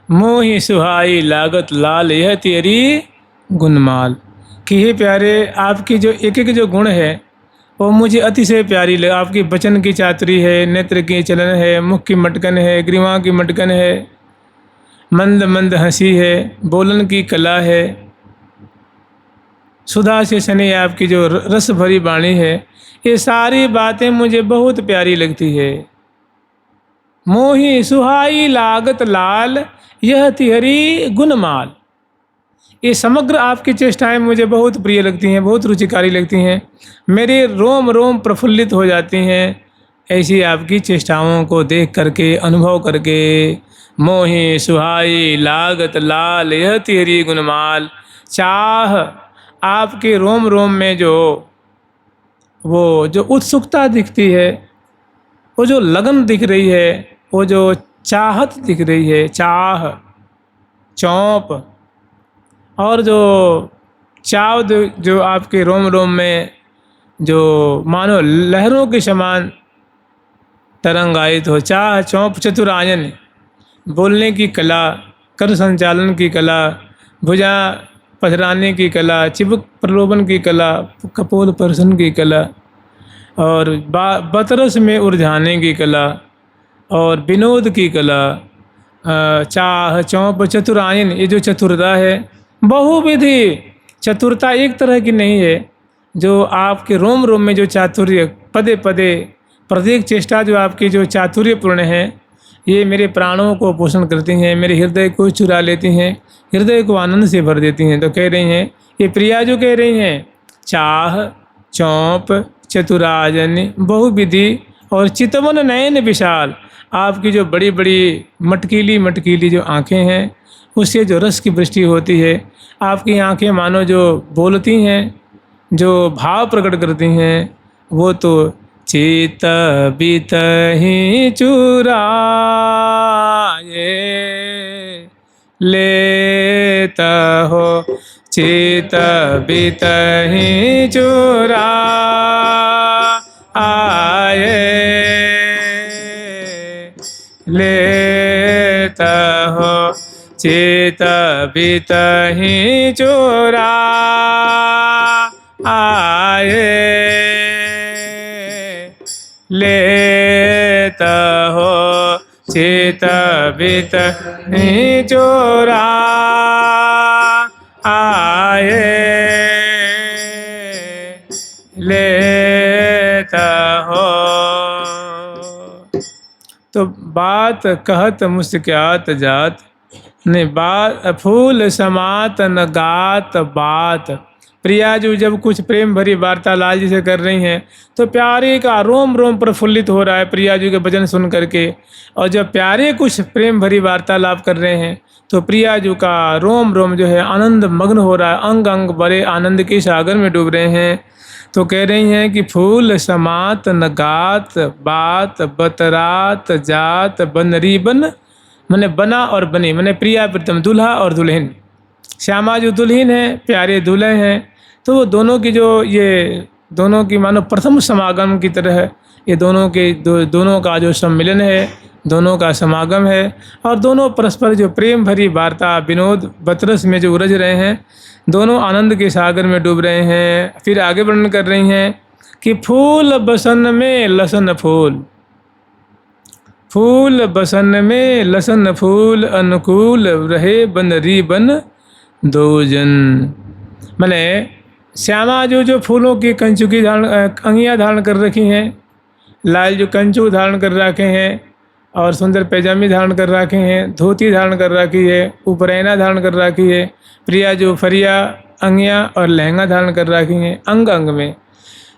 मोहि सुहाई लागत लाल यह तेरी गुणमाल, कि हे प्यारे आपकी जो एक एक जो गुण है वो मुझे अतिशय प्यारी लगे। आपकी बचन की चातुरी है, नेत्र की चलन है, मुख की मटकन है, ग्रीवा की मटकन है, मंद मंद हंसी है, बोलन की कला है, सुधा से सनी आपकी जो रस भरी वाणी है, ये सारी बातें मुझे बहुत प्यारी लगती है। मोहि सुहाई लागत लाल यह तिहरी गुणमाल, ये समग्र आपकी चेष्टाएं मुझे बहुत प्रिय लगती हैं, बहुत रुचिकारी लगती हैं, मेरे रोम रोम प्रफुल्लित हो जाती हैं ऐसी आपकी चेष्टाओं को देख करके, अनुभव करके। मोहि सुहाई लागत लाल यह तिहरी गुणमाल, चाह आपके रोम रोम में जो वो जो उत्सुकता दिखती है, वो जो लगन दिख रही है, वो जो चाहत दिख रही है, चाह चौंप और जो चाव जो आपके रोम रोम में जो मानो लहरों के समान तरंगायित हो, चाह चौंप चतुरायन, बोलने की कला, कर संचालन की कला, भुजा पधराने की कला, चिबुक प्रलोभन की कला, कपोल पर्सन की कला, और बतरस में उलझाने की कला और विनोद की कला, चाह चौंप चतुरायन, ये जो चतुरता है, बहुविधि चतुरता एक तरह की नहीं है। जो आपके रोम रोम में जो चातुर्य, पदे पदे प्रत्येक चेष्टा जो आपकी जो चातुर्यपूर्ण है, ये मेरे प्राणों को पोषण करती हैं, मेरे हृदय को चुरा लेती हैं, हृदय को आनंद से भर देती हैं। तो कह रही हैं, ये प्रिया जो कह रही हैं, चाह चौंप चतुराजन बहुविधि और चितवन नयन विशाल, आपकी जो बड़ी बड़ी मटकीली मटकीली जो आँखें हैं, उससे जो रस की वृष्टि होती है, आपकी आँखें मानो जो बोलती हैं, जो भाव प्रकट करती हैं, वो तो चित बीत ही चुराए लेता हो, चित बीत ही चुराए लेता हो, चित बीत ही चोरा आए लेता हो, चित बीत ही चोरा आए लेता हो। तो बात कहत मुस्कात जात, नहीं बात फूल समात न गात बात। प्रिया जो जब कुछ प्रेम भरी वार्तालाप जी से कर रही हैं तो प्यारे का रोम रोम प्रफुल्लित हो रहा है प्रिया जी के भजन सुन करके। और जब प्यारे कुछ प्रेम भरी वार्तालाप कर रहे हैं तो प्रिया जी का रोम रोम जो है आनंद मग्न हो रहा है, अंग अंग बड़े आनंद के सागर में डूब रहे हैं। तो कह रही हैं कि फूल समात न गात बात बतरात जात बनरी बन, मैंने बना और बनी, मैंने प्रिया प्रीतम दूल्हा और दुल्हन। श्यामा जो दुल्हन है, प्यारे दूल्हे हैं, तो वो दोनों की जो ये दोनों की मानो प्रथम समागम की तरह है। ये दोनों के दोनों का जो सम्मिलन है, दोनों का समागम है और दोनों परस्पर जो प्रेम भरी वार्ता विनोद बतरस में जो उलझ रहे हैं, दोनों आनंद के सागर में डूब रहे हैं। फिर आगे वर्णन कर रही हैं कि फूल बसन में लसन फूल, फूल बसन में लसन फूल अनुकूल रहे बनरी बन दो जन। मैंने श्यामा जो फूलों की कंचुकी धारण अंगियाँ धारण कर रखी हैं, लाल जो कंचू धारण कर रखे हैं और सुंदर पैजामी धारण कर रखे हैं, धोती धारण कर रखी है, उपरैना धारण कर रखी है। प्रिया जो फरिया अंगियाँ और लहंगा धारण कर रखी हैं अंग अंग में।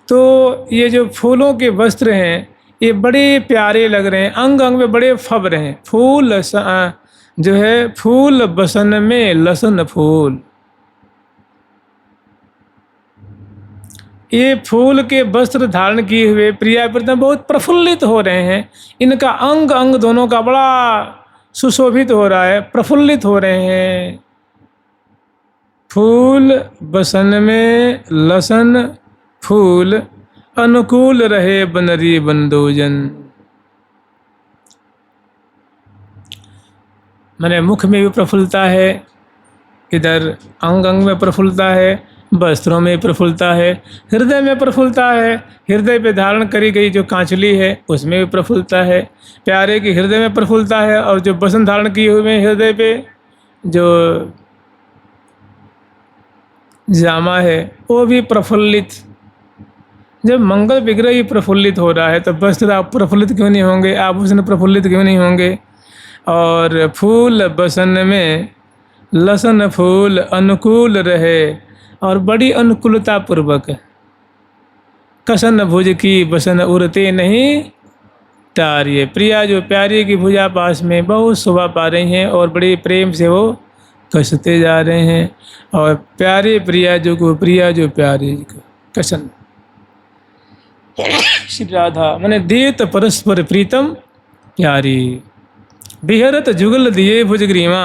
तो ये जो फूलों के वस्त्र हैं ये बड़े प्यारे लग रहे हैं, अंग अंग में बड़े फब रहे हैं। फूल जो है फूल बसन में लसन फूल, ये फूल के वस्त्र धारण किए हुए प्रिया प्रीतम बहुत प्रफुल्लित हो रहे हैं। इनका अंग अंग दोनों का बड़ा सुशोभित हो रहा है, प्रफुल्लित हो रहे हैं। फूल बसन में लसन फूल अनुकूल रहे बनरी बन दो जन। मैंने मुख में भी प्रफुल्लता है, इधर अंग अंग में प्रफुल्लता है, वस्त्रों में प्रफुल्लता है, हृदय में प्रफुल्लता है। हृदय पे धारण करी गई जो कांचली है उसमें भी प्रफुल्लता है। प्यारे की हृदय में प्रफुल्लता है और जो बसन धारण किए हुए हृदय पे जो जामा है वो भी प्रफुल्लित। जब मंगल विग्रह ही प्रफुल्लित हो रहा है तो वस्त्र आप प्रफुल्लित क्यों नहीं होंगे, आभूषण प्रफुल्लित क्यों नहीं होंगे। और फूल बसन में लसन फूल अनुकूल रहे और बड़ी अनुकूलता पूर्वक, कसन भुज की बसन उड़ते नहीं टारिये। प्रिया जो प्यारी की भुजा पास में बहुत शोभा पा रही हैं और बड़े प्रेम से वो कसते जा रहे हैं। और प्यारे प्रिया जो को प्रिया जो प्यारे को कसन श्री राधा मैंने देत परस्पर प्रीतम प्यारी। बिहरत जुगल दिए भुजग्रीवा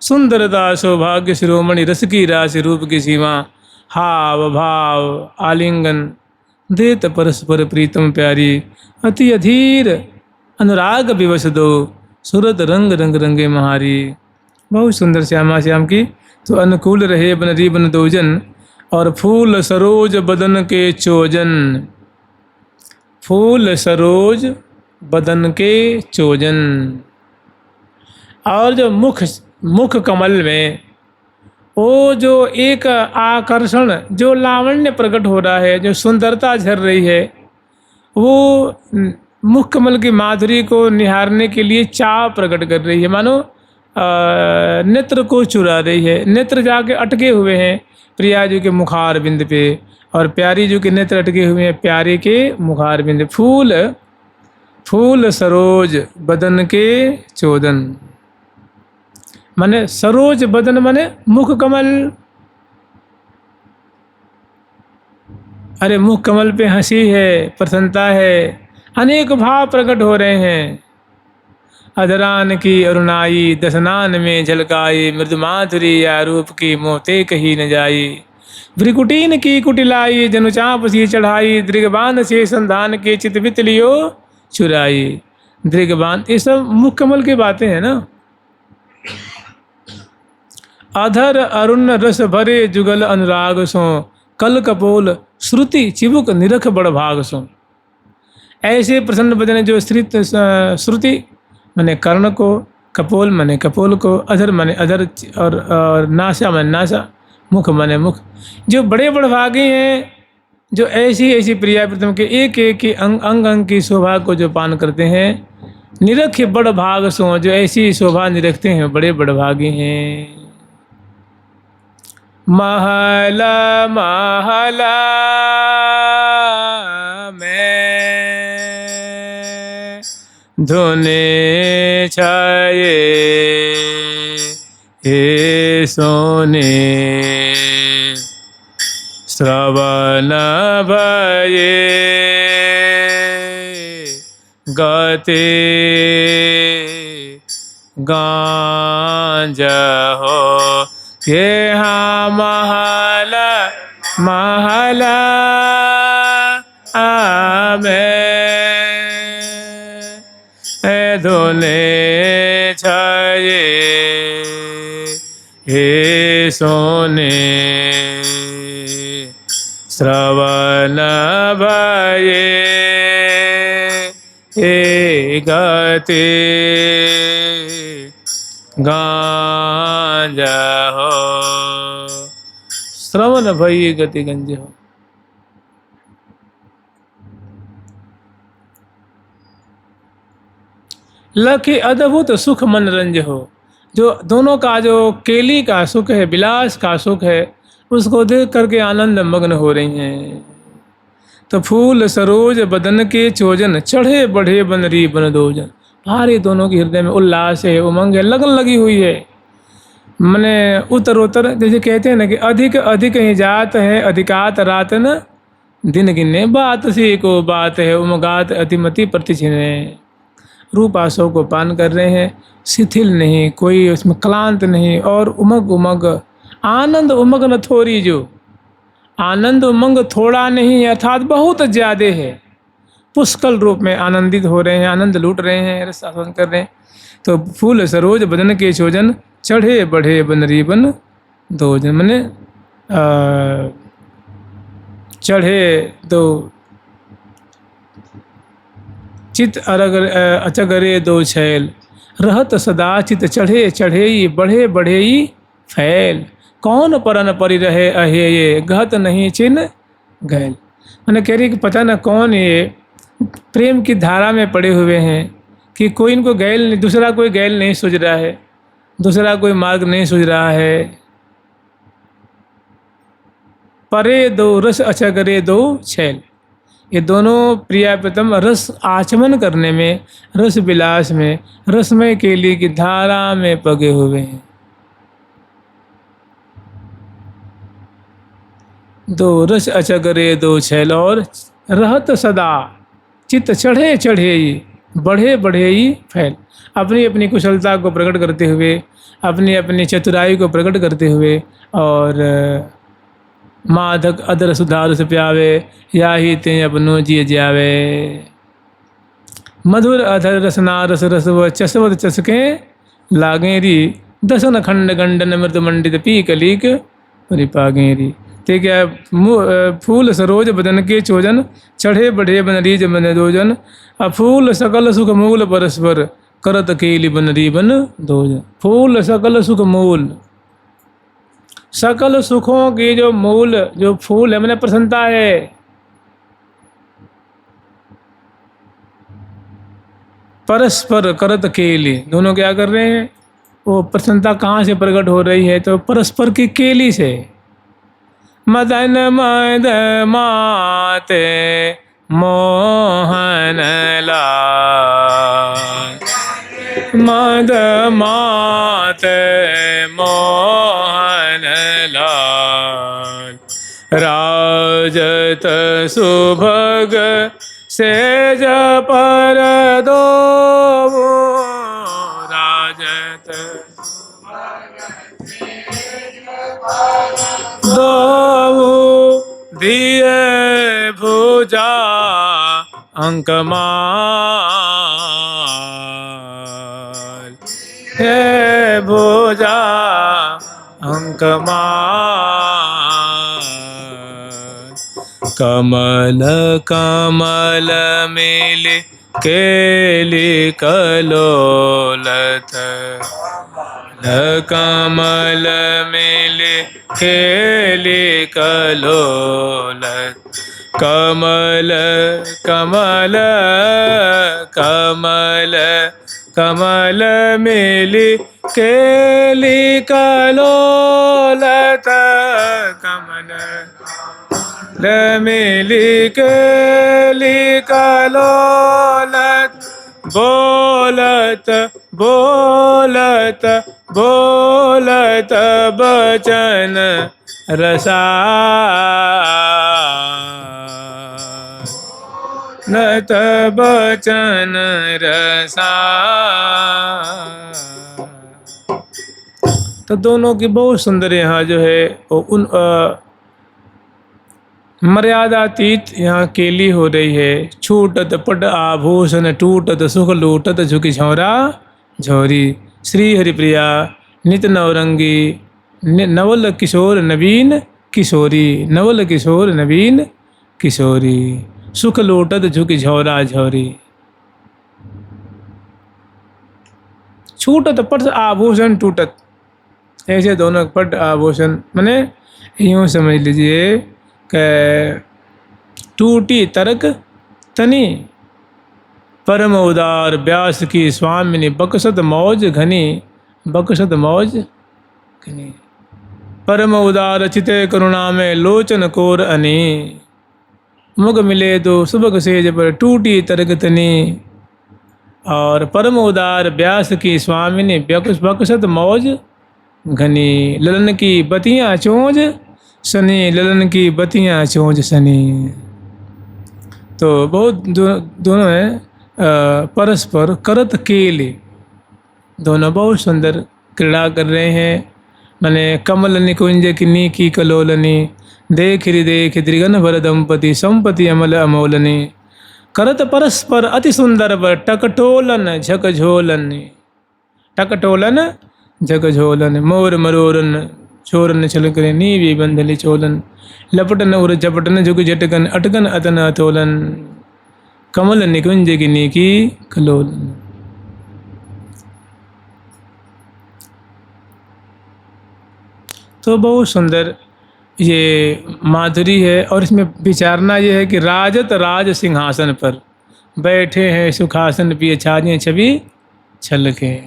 सुंदरता सौभाग्य शिरोमणि रस की राशि रूप की सीमा। हाव भाव आलिंगन देत परस्पर प्रीतम प्यारी। अति अधीर अनुराग विवश दो सूरत रंग रंग रंगे महारी। बहुत सुंदर श्यामा श्याम की तो अनुकूल रहे बनरी बन दोजन। और फूल सरोज बदन के चोजन, फूल सरोज बदन के चोजन। और जो मुख कमल में वो जो एक आकर्षण जो लावण्य प्रकट हो रहा है, जो सुंदरता झर रही है, वो मुख कमल की माधुरी को निहारने के लिए चाव प्रकट कर रही है। मानो नेत्र को चुरा रही है। नेत्र जाके अटके हुए हैं प्रिया जी के मुखार बिंद पे और प्यारी जी के नेत्र अटके हुए हैं प्यारे के मुखार बिंद। फूल फूल सरोज बदन के चोदन, माने सरोज बदन माने मुख कमल। अरे मुख कमल पे हंसी है, प्रसन्नता है, अनेक भाव प्रकट हो रहे हैं। अधरान की अरुणाई दसनान में झलकाई मृदु माधुरी या रूप की मोते कही न जाई। भ्रिकुटीन की कुटिलाई जनु चाप सी चढ़ाई। दृगबान से संधान के चितवित लियो चुराई। दृगबान ये सब मुख कमल की बातें हैं ना। अधर अरुण रस भरे जुगल अनुराग सो कल कपोल श्रुति चिबुक निरख बड़ भाग सो। ऐसे प्रसन्न बदन जो श्रुति माने कर्ण को, कपोल माने कपोल को, अधर माने अधर और नासा माने नासा, मुख माने मुख। जो बड़े बड़े भागी हैं जो ऐसी ऐसी प्रिया प्रीतम के एक एक की अंग अंग की शोभा को जो पान करते हैं निरख बड़ भाग सो, जो ऐसी शोभा निरखते हैं बड़े बड़भागी हैं। महल महल में धुने छाये हे सोने, श्रवण भये गते गांज हो। ये हाँ महल महल में धुने छाये हे सोने, श्रवण भये हे गते गांज हो। श्रवण भये गति गंज हो। लखी अद्भुत सुख मनरंज हो। जो दोनों का जो केली का सुख है, विलास का सुख है, उसको देख करके आनंद मग्न हो रही हैं। तो फूल सरोज बदन के चोजन, चढ़े बढ़े बनरी बन दोजन। भारी दोनों के हृदय में उल्लास है, उमंग है, लगन लगी हुई है। मने उत्तरोत्तर जैसे कहते हैं ना कि अधिक अधिक ही जात है, अधिकात रात न दिन गिने, बात सी को बात है उमगात अतिमति प्रतिछिने। रूप आसों को पान कर रहे हैं, शिथिल नहीं, कोई उसमें क्लांत नहीं, और उमग उमग आनंद उमग न थोड़ी, जो आनंद उमंग थोड़ा नहीं अर्थात बहुत ज़्यादा है। पुष्कल रूप में आनंदित हो रहे हैं, आनंद लूट रहे हैं, रस आस्वादन कर रहे हैं। तो फूल सरोज बदन के चोजन, चढ़े बढ़े बनरी बन दोजन, मने चढ़े दो चित अरग अचगरे दो छैल, रहत सदा चित चढ़े चढ़े बढ़े बढ़े फैल। कौन परन परि रहे अहे ये, गहत नहीं चिन गैल। मैंने कह रही कि पता न कौन ये प्रेम की धारा में पड़े हुए हैं कि कोई इनको गैल नहीं, दूसरा कोई गैल नहीं सूझ रहा है, दूसरा कोई मार्ग नहीं सूझ रहा है। परे दो रस अचगरे दो छैल, ये दोनों प्रिया प्रीतम रस आचमन करने में, रस विलास में, रसमय केली की धारा में पगे हुए हैं। दो रस अचगरे दो छैल, और रहत सदा चित्त चढ़े चढ़े बढ़े बढ़े फैल। अपनी अपनी कुशलता को प्रकट करते हुए, अपनी अपनी चतुराई को प्रकट करते हुए, और माधक अदर सुधार से प्यावे, या ही ते अपनो जिय जावे। मधुर अधर रसना रस रस व चसवत चसके लागेरी, दसन खंड गंडन मृत मंडित पी कलीक परिपागेरी। ठीक है, फूल सरोज बदन के चोजन, चढ़े बढ़े बनरीज बन दोजन। फूल सकल सुख मूल परस्पर, करत केली बनरी बन दोजन। फूल सकल सुख मूल, सकल सुखों की जो मूल जो फूल है, मैंने प्रसन्नता है। परस्पर करत केली, दोनों क्या कर रहे हैं? वो प्रसन्नता कहाँ से प्रकट हो रही है? तो परस्पर की केली से। मदन मद माते मोहन लाल, मद माते मोहन लाल। राजत सुभग सेज पर दो, राजत दो दिए भुजा अंकमाल। हे भुजा अंकमाल। कमल कमल मिले केली कलोलत, कमल मिले केली कलोलत। कमल कमल कमल कमल मिली केली कलोलत कमल मिली केली कलोलत बोलत बोलत बोलत बचन रसाल नत बचन रसाल। तो दोनों की बहुत सुंदर यहाँ जो है उन मर्यादातीत यहाँ केली हो रही है। छूटत पट आभूषण टूटत सुख लूटत झुकी झौरा झौरी। श्री हरिप्रिया नित नवरंगी नवल किशोर नवीन किशोरी नवल किशोर नवीन किशोरी। सुख लूटत झुकी झौरा झौरी। छूटत पट आभूषण टूटत, ऐसे दोनों पट आभूषण माने यूँ समझ लीजिए कि टूटी तरक तनी परम उदार व्यास की स्वामिनी बकसत मौज घनी बकसत मौज घनी। परम उदार चिते करुणा में लोचन कोर अनी मुग मिले तो सुबह सेज पर टूटी तरक तनी। और परम उदार व्यास की स्वामिनी बकसत मौज घनी। ललन की बतियाँ चोंज सनी ललन की बतियाँ चोंज सनी। तो बहुत दोनों हैं परस्पर करत केले, दोनों बहुत सुंदर क्रीड़ा कर रहे हैं। मैंने कमल निकुंज किन्नी की कलोलनी देख रि देख त्रिगन भर दंपति संपति अमल अमोलनी। करत परस्पर अति सुंदर बर टकटोलन झकझोलन टकटोलन झकझोलन। मोर मरोरन छोरन छलकने नीवी बंधली चोलन। लपटन उर झपटन झुक झटकन अटकन अतन अतोलन। कमल निकुंज की नीकी कलोलन। तो बहुत सुंदर ये माधुरी है। और इसमें विचारना ये है कि राजत राज सिंहासन पर बैठे हैं सुखासन पिए छाजें छवि छलके।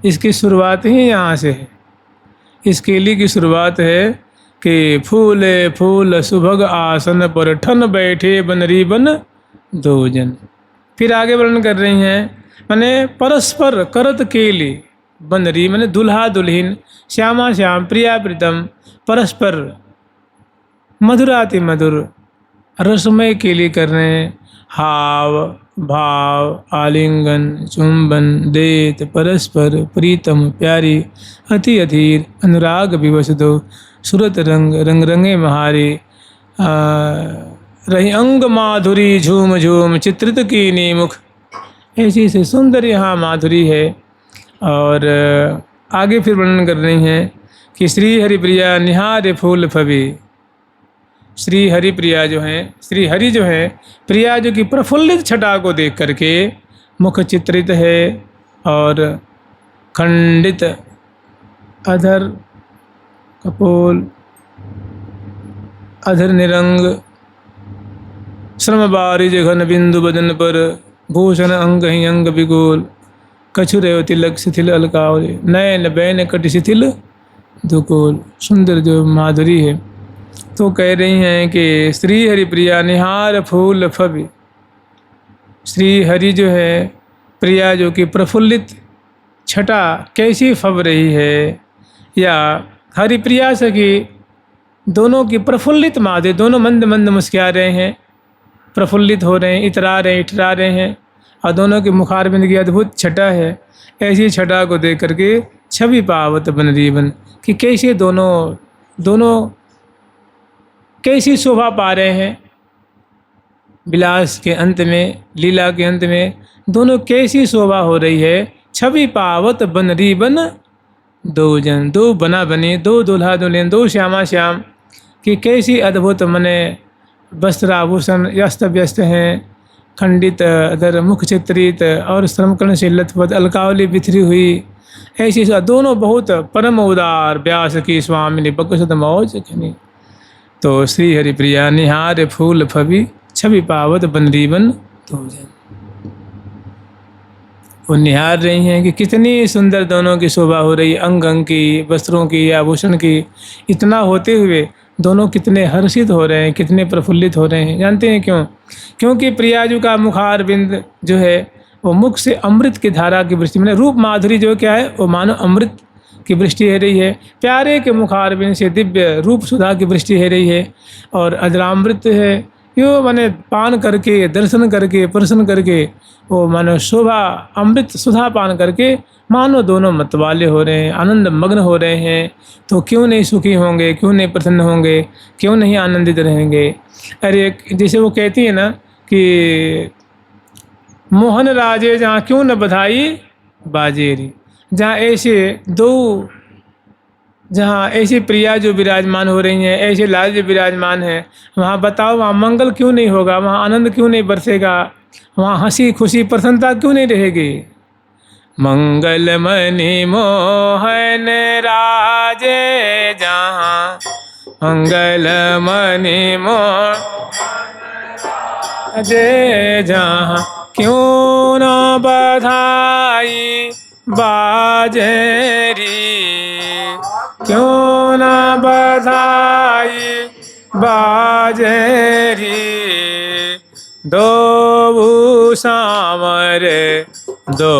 इसकी शुरुआत ही यहाँ से है। इस केली की शुरुआत है कि फूले फूल सुभग आसन पर ठन बैठे बनरी बन दो जन। फिर आगे वर्णन कर रही हैं माने परस्पर करत केली बनरी माने दुल्हा दुल्हिन श्यामा श्याम प्रिया प्रीतम परस्पर मधुराति मधुर रसमय केली कर रहे हैं। हाव भाव आलिंगन चुंबन देत परस्पर प्रीतम प्यारी अति अधीर अनुराग विवश दो सुरत रंग रंग रंगे महारी। रही अंग माधुरी झूम झूम चित्रित की नीमुख। ऐसी से सुंदर यहाँ माधुरी है। और आगे फिर वर्णन कर रही हैं कि श्री हरिप्रिया निहार फूल फबी। श्री हरि प्रिया जो हैं श्री हरि जो हैं प्रिया जो कि प्रफुल्लित छटा को देख करके मुख चित्रित है। और खंडित अधर कपोल अधर निरंग श्रम बारिज घन बिंदु बदन पर भूषण अंग ही अंग विगोल। कछु रेव तिलक शिथिल अलकावली नयन बैन कटि शिथिल दुकोल। सुंदर जो माधुरी है। तो कह रही हैं कि श्री हरि प्रिया निहार फूल फबी। श्री हरि जो है प्रिया जो कि प्रफुल्लित छटा कैसी फब रही है। या हरि प्रिया से कि दोनों की प्रफुल्लित माधुरी दोनों मंद मंद मुस्कुरा रहे हैं प्रफुल्लित हो रहे हैं इतरा रहे इठरा रहे हैं। और दोनों के मुखारबिंद की अद्भुत छटा है। ऐसी छटा को देख करके छवि पावत बन रीबन कि कैसे दोनों कैसी शोभा पा रहे हैं। विलास के अंत में लीला के अंत में दोनों कैसी शोभा हो रही है। छवि पावत बन रीबन दो जन दो बना बने दो दुल्हा दुल्हन दो श्यामा श्याम कि कैसी अद्भुत मने वस्त्र आभूषण अस्त व्यस्त हैं। खंडित अदर मुख चित्रित और श्रमकर्ण से लथपथ अलकावली बिथरी हुई। ऐसी दोनों बहुत परम उदार व्यास की स्वामिनी बकसत मौज घनी। तो श्री हरिप्रिया निहार फूल फबी छवि पावत बनरीबन दो जन। वो निहार रही हैं कि कितनी सुंदर दोनों की शोभा हो रही है, अंग अंग की, वस्त्रों की, आभूषण की। इतना होते हुए दोनों कितने हर्षित हो रहे हैं, कितने प्रफुल्लित हो रहे हैं। जानते हैं क्यों? क्योंकि प्रियाजू का मुखार बिंद जो है वो मुख से अमृत की धारा की वृष्टि, मैंने रूप माधुरी जो क्या है वो मानो अमृत की वृष्टि हो रही है। प्यारे के मुखार बिंद से दिव्य रूप सुधा की वृष्टि हो रही है। और अजरामृत है यो, माने पान करके, दर्शन करके, प्रसन्न करके, वो मानो शोभा अमृत सुधा पान करके मानो दोनों मतवाले हो रहे हैं, आनंद मग्न हो रहे हैं। तो क्यों नहीं सुखी होंगे, क्यों नहीं प्रसन्न होंगे, क्यों नहीं आनंदित रहेंगे? अरे जैसे वो कहती है ना कि मोहन राजे जहाँ क्यों न बधाई बाजेरी, जहाँ ऐसे दो, जहाँ ऐसी प्रिया जो विराजमान हो रही हैं, ऐसे लाल जो विराजमान हैं, वहाँ बताओ वहाँ मंगल क्यों नहीं होगा, वहाँ आनंद क्यों नहीं बरसेगा, वहाँ हंसी खुशी प्रसन्नता क्यों नहीं रहेगी? मंगल मणि मोहन राजे जहाँ, मंगल मणि मोहन राजे जहाँ, क्यों न बधाई बाजेरी, क्यों न बधाई बाजेरी। दो सामरे दो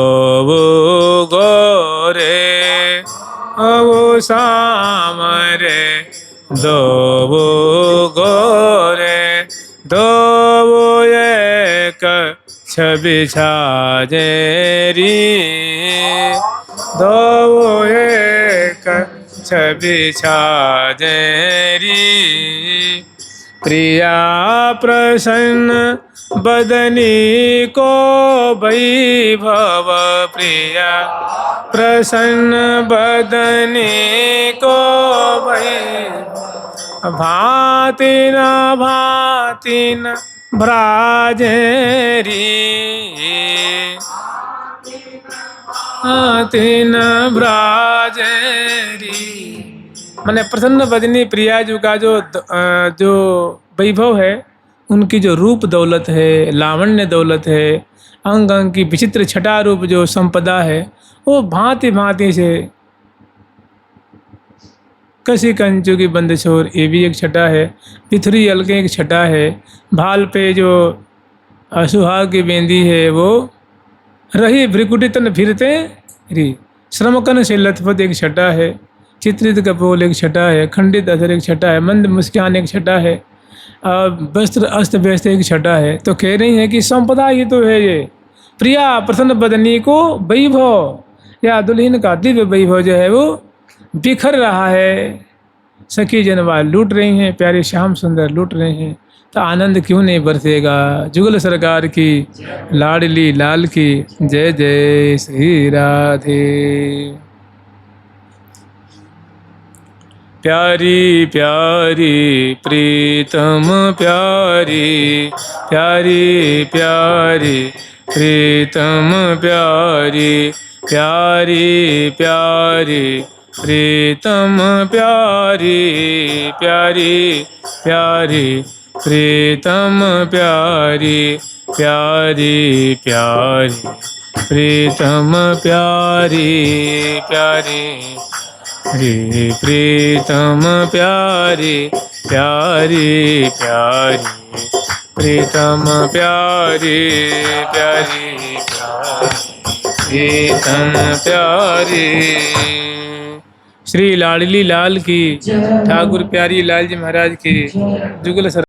गोरे, वो सामरे दो गोरे, दो एक छवि छाजेरी, दो एक छवि छाजेरी। प्रिया प्रसन्न बदनी को वैभव, प्रिया प्रसन्न बदनी को वैभव, भांति न भ्राजेरी, भांति न भ्राजेरी। मैंने प्रसन्न बदनी प्रियाजू का जो वैभव है, उनकी जो रूप दौलत है, लावण्य दौलत है, अंग अंग की विचित्र छटा रूप जो संपदा है, वो भांति भांति से, कसी कंचू की बंद छोर, ये भी एक छटा है। पिथरी अलके एक छटा है। भाल पे जो सुहाग की बेंदी है, वो रही भ्रिकुटी तन फिरते री, श्रमकन से लथपथ एक छटा है। चित्रित कपोल एक छटा है। खंडित अधर एक छटा है। मंद मुस्कान एक छटा है। वस्त्र अस्त व्यस्त एक छटा है। तो कह रही है कि संपदा ही तो है ये। प्रिया प्रसन्न बदनी को वैभव, या दुल्हन का दिव्य वैभव जो है वो बिखर रहा है। सखी जनवा लूट रही हैं, प्यारे श्याम सुंदर लूट रहे हैं, तो आनंद क्यों नहीं बरसेगा। जुगल सरकार की, लाडली लाल की जय जय श्री राधे। प्यारी प्यारी प्रीतम प्यारी, प्यारी प्यारी प्रीतम प्यारी, प्यारी प्यारी प्रीतम प्यारी, प्यारी प्यारी प्रीतम प्यारी, प्यारी प्यारी प्रीतम प्यारी, प्यारी प्रीतम प्यारी, प्यारी प्यारी प्रीतम प्यारी, प्यारी प्रीतम प्यारी। श्री लाडली लाल की, ठाकुर प्यारी लाल जी महाराज की जुगल सर।